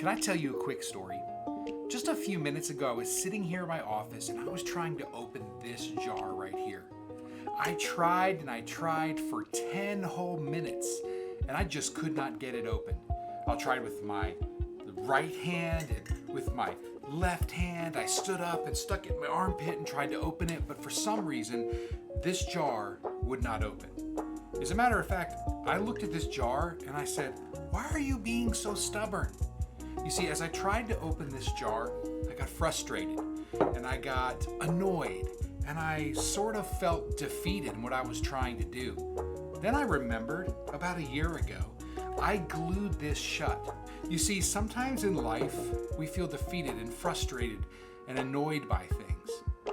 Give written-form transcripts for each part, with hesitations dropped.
Can I tell you a quick story? Just a few minutes ago, I was sitting here in my office and I was trying to open this jar right here. I tried and I tried for 10 whole minutes and I just could not get it open. I tried with my right hand and with my left hand. I stood up and stuck it in my armpit and tried to open it, but for some reason, this jar would not open. As a matter of fact, I looked at this jar and I said, "Why are you being so stubborn?" You see, as I tried to open this jar, I got frustrated and I got annoyed and I sort of felt defeated in what I was trying to do. Then I remembered about a year ago, I glued this shut. You see, sometimes in life, we feel defeated and frustrated and annoyed by things.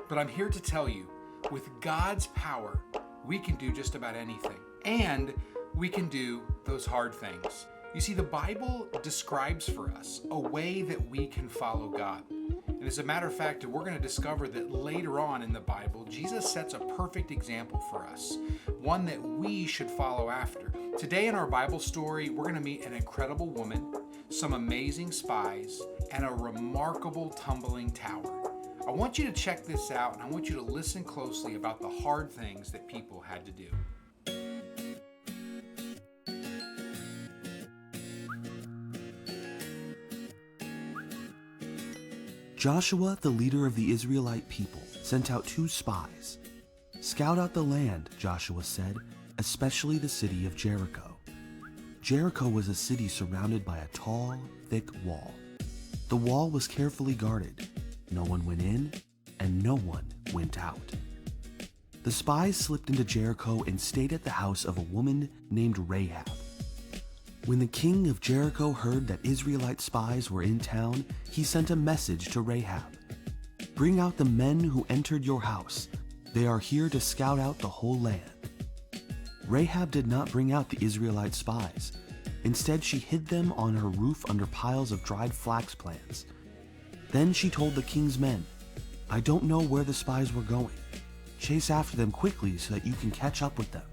But I'm here to tell you, with God's power, we can do just about anything. And we can do those hard things. You see, the Bible describes for us a way that we can follow God. And as a matter of fact, we're going to discover that later on in the Bible, Jesus sets a perfect example for us, one that we should follow after. Today in our Bible story, we're going to meet an incredible woman, some amazing spies, and a remarkable tumbling tower. I want you to check this out, and I want you to listen closely about the hard things that people had to do. Joshua, the leader of the Israelite people, sent out 2 spies. "Scout out the land," Joshua said, "especially the city of Jericho." Jericho was a city surrounded by a tall, thick wall. The wall was carefully guarded. No one went in, and no one went out. The spies slipped into Jericho and stayed at the house of a woman named Rahab. When the king of Jericho heard that Israelite spies were in town, he sent a message to Rahab. "Bring out the men who entered your house. They are here to scout out the whole land." Rahab did not bring out the Israelite spies. Instead, she hid them on her roof under piles of dried flax plants. Then she told the king's men, "I don't know where the spies were going. Chase after them quickly so that you can catch up with them."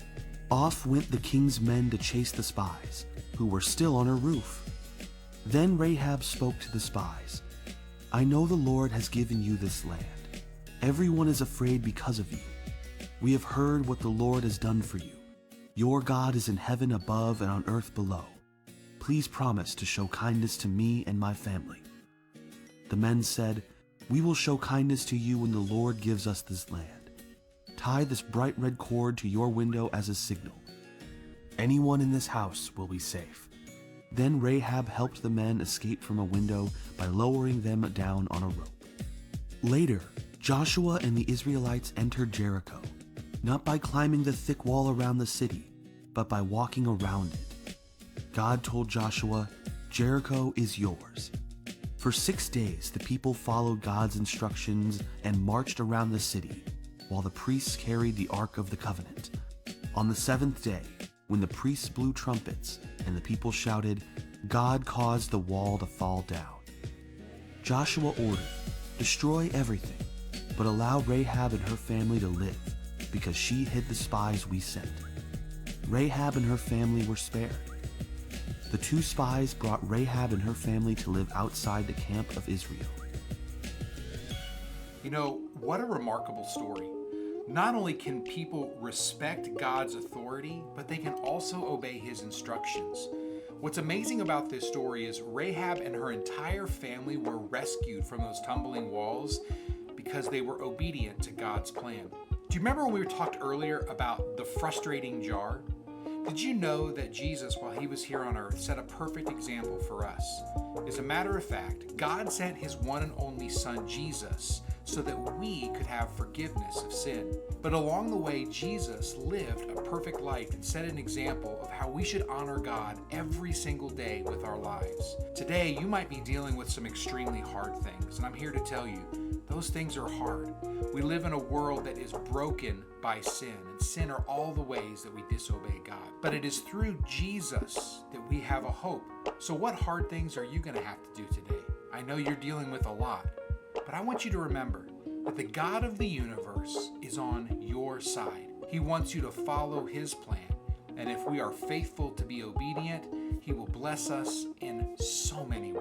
Off went the king's men to chase the spies, who were still on her roof. Then Rahab spoke to the spies. "I know the Lord has given you this land. Everyone is afraid because of you. We have heard what the Lord has done for you. Your God is in heaven above and on earth below. Please promise to show kindness to me and my family." The men said, "We will show kindness to you when the Lord gives us this land. Tie this bright red cord to your window as a signal. Anyone in this house will be safe." Then Rahab helped the men escape from a window by lowering them down on a rope. Later, Joshua and the Israelites entered Jericho, not by climbing the thick wall around the city, but by walking around it. God told Joshua, "Jericho is yours." For 6 days, the people followed God's instructions and marched around the city, while the priests carried the Ark of the Covenant. On the 7th day, when the priests blew trumpets and the people shouted, God caused the wall to fall down. Joshua ordered, "Destroy everything, but allow Rahab and her family to live, because she hid the spies we sent." Rahab and her family were spared. The 2 spies brought Rahab and her family to live outside the camp of Israel. You know, what a remarkable story. Not only can people respect God's authority, but they can also obey his instructions. What's amazing about this story is Rahab and her entire family were rescued from those tumbling walls because they were obedient to God's plan. Do you remember when we talked earlier about the frustrating jar? Did you know that Jesus, while he was here on earth, set a perfect example for us? As a matter of fact, God sent his one and only son, Jesus, so that we could have forgiveness of sin. But along the way, Jesus lived a perfect life and set an example of how we should honor God every single day with our lives. Today, you might be dealing with some extremely hard things, and I'm here to tell you, those things are hard. We live in a world that is broken by sin, and sin are all the ways that we disobey God. But it is through Jesus that we have a hope. So what hard things are you going to have to do today? I know you're dealing with a lot, but I want you to remember that the God of the universe is on your side. He wants you to follow his plan. And if we are faithful to be obedient, he will bless us in so many ways.